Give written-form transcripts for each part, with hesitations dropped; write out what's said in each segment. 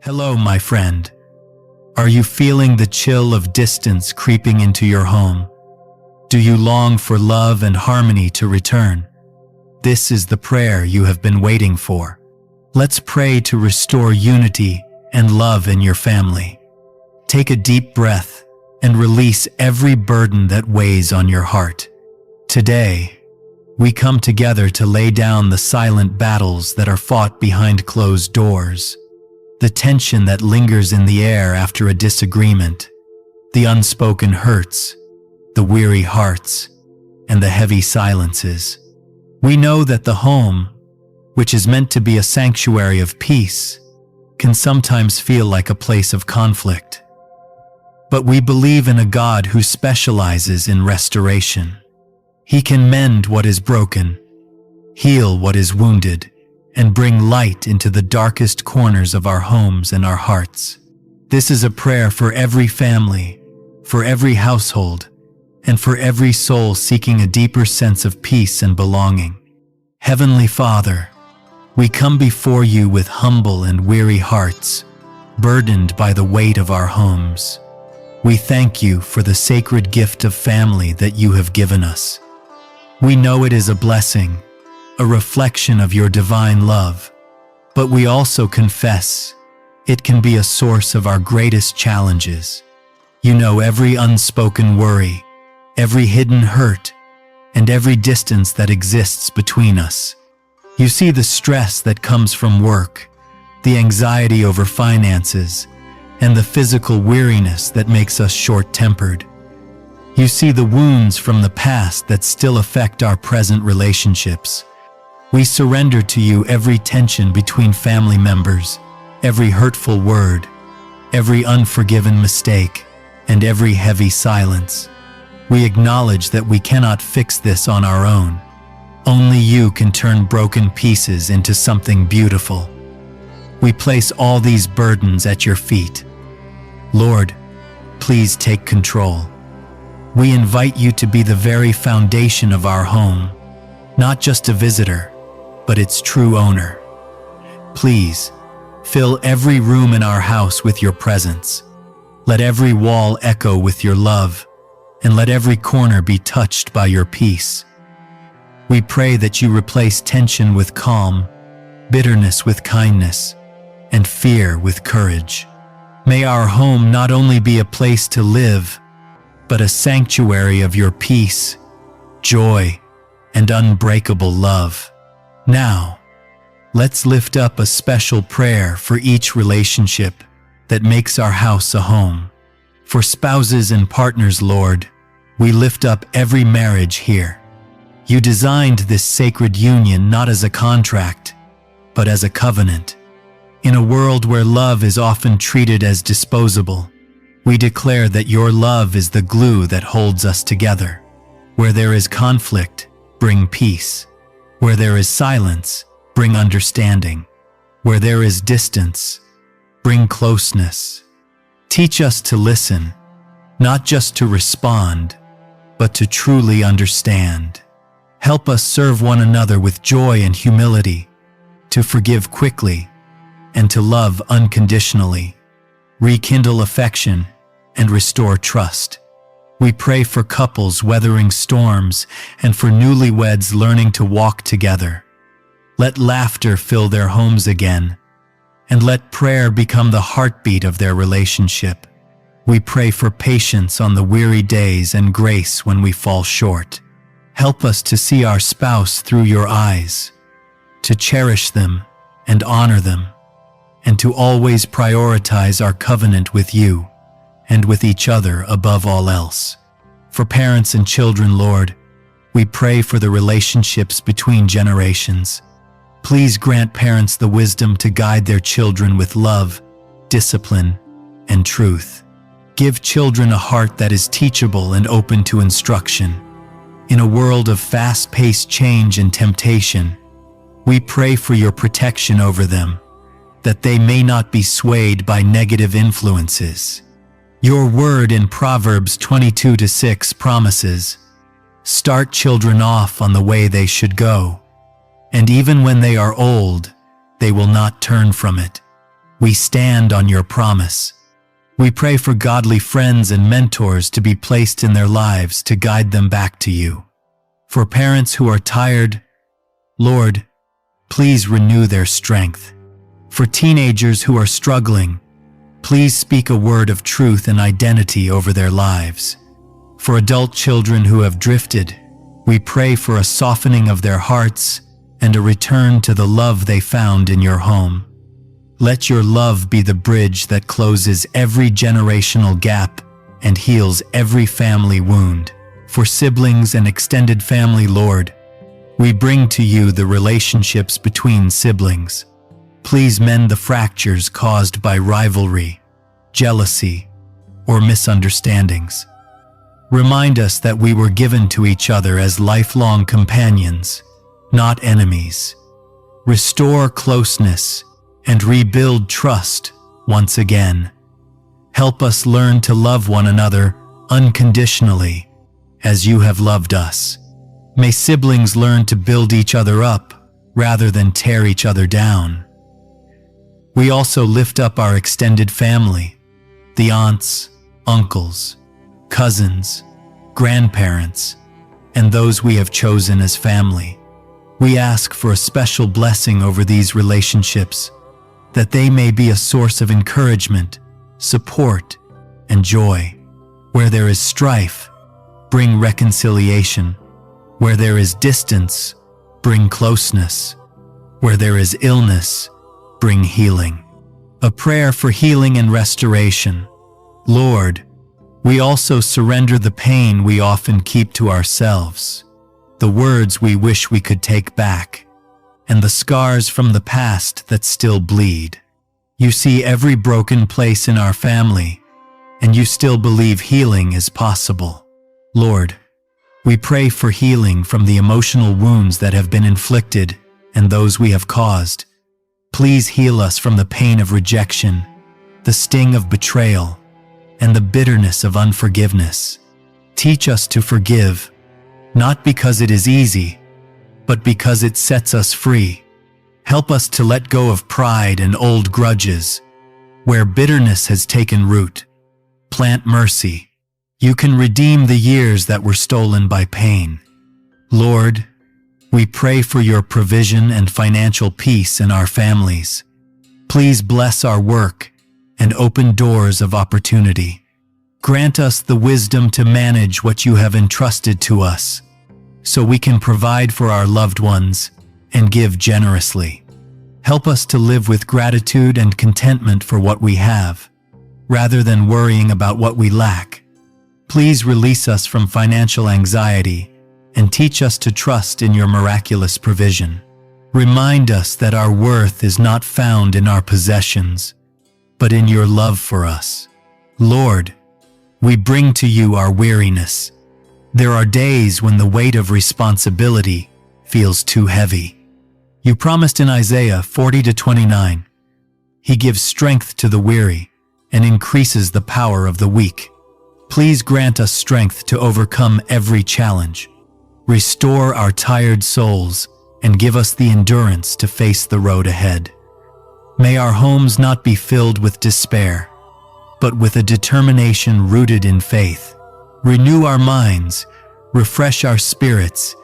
Hello, my friend. Are you feeling the chill of distance creeping into your home? Do you long for love and harmony to return? This is the prayer you have been waiting for. Let's pray to restore unity and love in your family. Take a deep breath and release every burden that weighs on your heart. Today, we come together to lay down the silent battles that are fought behind closed doors. The tension that lingers in the air after a disagreement, the unspoken hurts, the weary hearts, and the heavy silences. We know that the home, which is meant to be a sanctuary of peace, can sometimes feel like a place of conflict. But we believe in a God who specializes in restoration. He can mend what is broken, heal what is wounded, and bring light into the darkest corners of our homes and our hearts. This is a prayer for every family, for every household, and for every soul seeking a deeper sense of peace and belonging. Heavenly Father, we come before you with humble and weary hearts, burdened by the weight of our homes. We thank you for the sacred gift of family that you have given us. We know it is a blessing, a reflection of your divine love, but we also confess it can be a source of our greatest challenges. You know every unspoken worry, every hidden hurt, and every distance that exists between us. You see the stress that comes from work, the anxiety over finances, and the physical weariness that makes us short-tempered. You see the wounds from the past that still affect our present relationships. We surrender to you every tension between family members, every hurtful word, every unforgiven mistake, and every heavy silence. We acknowledge that we cannot fix this on our own. Only you can turn broken pieces into something beautiful. We place all these burdens at your feet. Lord, please take control. We invite you to be the very foundation of our home, not just a visitor, but its true owner. Please, fill every room in our house with your presence. Let every wall echo with your love, and let every corner be touched by your peace. We pray that you replace tension with calm, bitterness with kindness, and fear with courage. May our home not only be a place to live, but a sanctuary of your peace, joy, and unbreakable love. Now, let's lift up a special prayer for each relationship that makes our house a home. For spouses and partners, Lord, we lift up every marriage here. You designed this sacred union not as a contract, but as a covenant. In a world where love is often treated as disposable, we declare that your love is the glue that holds us together. Where there is conflict, bring peace. Where there is silence, bring understanding. Where there is distance, bring closeness. Teach us to listen, not just to respond, but to truly understand. Help us serve one another with joy and humility, to forgive quickly, and to love unconditionally. Rekindle affection and restore trust. We pray for couples weathering storms and for newlyweds learning to walk together. Let laughter fill their homes again, and let prayer become the heartbeat of their relationship. We pray for patience on the weary days and grace when we fall short. Help us to see our spouse through your eyes, to cherish them and honor them, and to always prioritize our covenant with you and with each other above all else. For parents and children, Lord, we pray for the relationships between generations. Please grant parents the wisdom to guide their children with love, discipline, and truth. Give children a heart that is teachable and open to instruction. In a world of fast-paced change and temptation, we pray for your protection over them, that they may not be swayed by negative influences. Your word in Proverbs 22:6 promises, "Start children off on the way they should go, and even when they are old, they will not turn from it." We stand on your promise. We pray for godly friends and mentors to be placed in their lives to guide them back to you. For parents who are tired, Lord, please renew their strength. For teenagers who are struggling, please speak a word of truth and identity over their lives. For adult children who have drifted, we pray for a softening of their hearts and a return to the love they found in your home. Let your love be the bridge that closes every generational gap and heals every family wound. For siblings and extended family, Lord, we bring to you the relationships between siblings. Please mend the fractures caused by rivalry, jealousy, or misunderstandings. Remind us that we were given to each other as lifelong companions, not enemies. Restore closeness and rebuild trust once again. Help us learn to love one another unconditionally as you have loved us. May siblings learn to build each other up rather than tear each other down. We also lift up our extended family, the aunts, uncles, cousins, grandparents, and those we have chosen as family. We ask for a special blessing over these relationships, that they may be a source of encouragement, support, and joy. Where there is strife, bring reconciliation. Where there is distance, bring closeness. Where there is illness, bring healing. A prayer for healing and restoration. Lord, we also surrender the pain we often keep to ourselves, the words we wish we could take back, and the scars from the past that still bleed. You see every broken place in our family, and you still believe healing is possible. Lord, we pray for healing from the emotional wounds that have been inflicted and those we have caused. Please heal us from the pain of rejection, the sting of betrayal, and the bitterness of unforgiveness. Teach us to forgive, not because it is easy, but because it sets us free. Help us to let go of pride and old grudges. Where bitterness has taken root, plant mercy. You can redeem the years that were stolen by pain. Lord, we pray for your provision and financial peace in our families. Please bless our work and open doors of opportunity. Grant us the wisdom to manage what you have entrusted to us, so we can provide for our loved ones and give generously. Help us to live with gratitude and contentment for what we have, rather than worrying about what we lack. Please release us from financial anxiety and teach us to trust in your miraculous provision. Remind us that our worth is not found in our possessions, but in your love for us. Lord, we bring to you our weariness. There are days when the weight of responsibility feels too heavy. You promised in Isaiah 40-29, He gives strength to the weary and increases the power of the weak. Please grant us strength to overcome every challenge. Restore our tired souls and give us the endurance to face the road ahead. May our homes not be filled with despair, but with a determination rooted in faith. Renew our minds, refresh our spirits,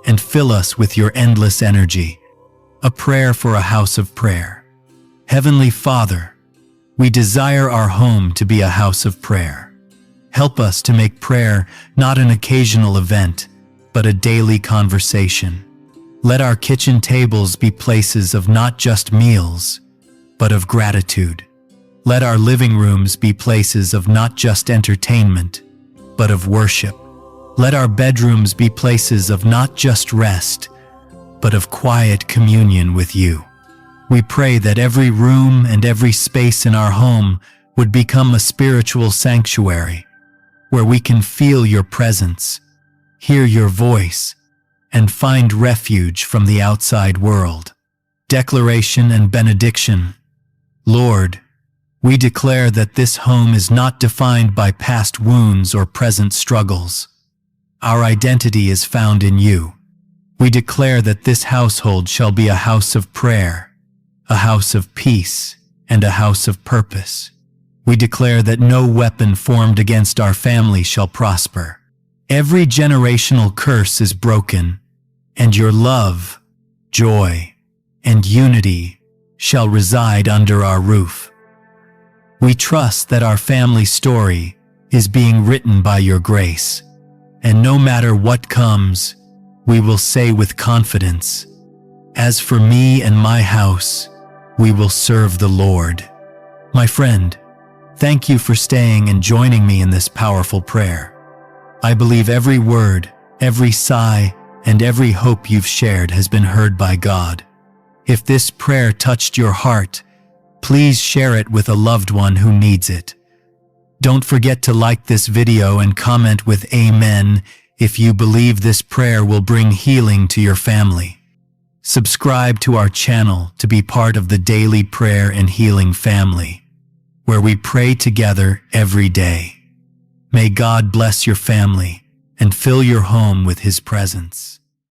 and fill us with your endless energy. A prayer for a house of prayer. Heavenly Father, we desire our home to be a house of prayer. Help us to make prayer not an occasional event, but a daily conversation. Let our kitchen tables be places of not just meals, but of gratitude. Let our living rooms be places of not just entertainment, but of worship. Let our bedrooms be places of not just rest, but of quiet communion with you. We pray that every room and every space in our home would become a spiritual sanctuary, where we can feel your presence, hear your voice, and find refuge from the outside world. Declaration and benediction. Lord, we declare that this home is not defined by past wounds or present struggles. Our identity is found in you. We declare that this household shall be a house of prayer, a house of peace, and a house of purpose. We declare that no weapon formed against our family shall prosper. Every generational curse is broken, and your love, joy, and unity shall reside under our roof. We trust that our family story is being written by your grace, and no matter what comes, we will say with confidence, "As for me and my house, we will serve the Lord." My friend, thank you for staying and joining me in this powerful prayer. I believe every word, every sigh, and every hope you've shared has been heard by God. If this prayer touched your heart, please share it with a loved one who needs it. Don't forget to like this video and comment with Amen if you believe this prayer will bring healing to your family. Subscribe to our channel to be part of the daily prayer and healing family, where we pray together every day. May God bless your family and fill your home with His presence.